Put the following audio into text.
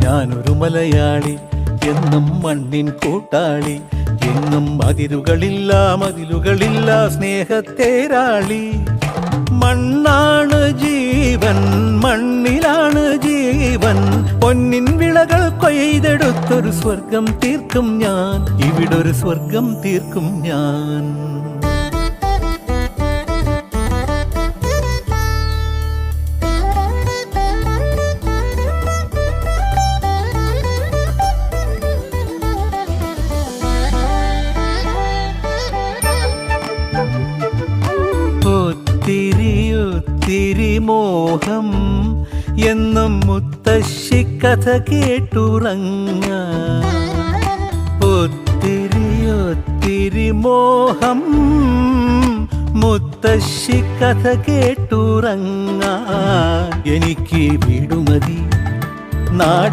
ഞാനൊരു മലയാളി, എന്നും മണ്ണിൻ കൂട്ടാളി, എങ്ങും മതിലുകളില്ല സ്നേഹത്തേരാളി. മണ്ണാണ് ജീവൻ, മണ്ണിലാണ് ജീവൻ, പൊന്നിൻ വിളകൾ കൊയ്തെടുത്തൊരു സ്വർഗം തീർക്കും ഞാൻ, ഇവിടൊരു സ്വർഗം തീർക്കും ഞാൻ. ഒത്തിരി മോഹം എന്നും മുത്തശ്ശി കഥ കേട്ടുറങ്ങ. ഒത്തിരി മോഹം മുത്തശ്ശി കഥ കേട്ടുറങ്ങ. എനിക്ക് വീടുമതി, നാട്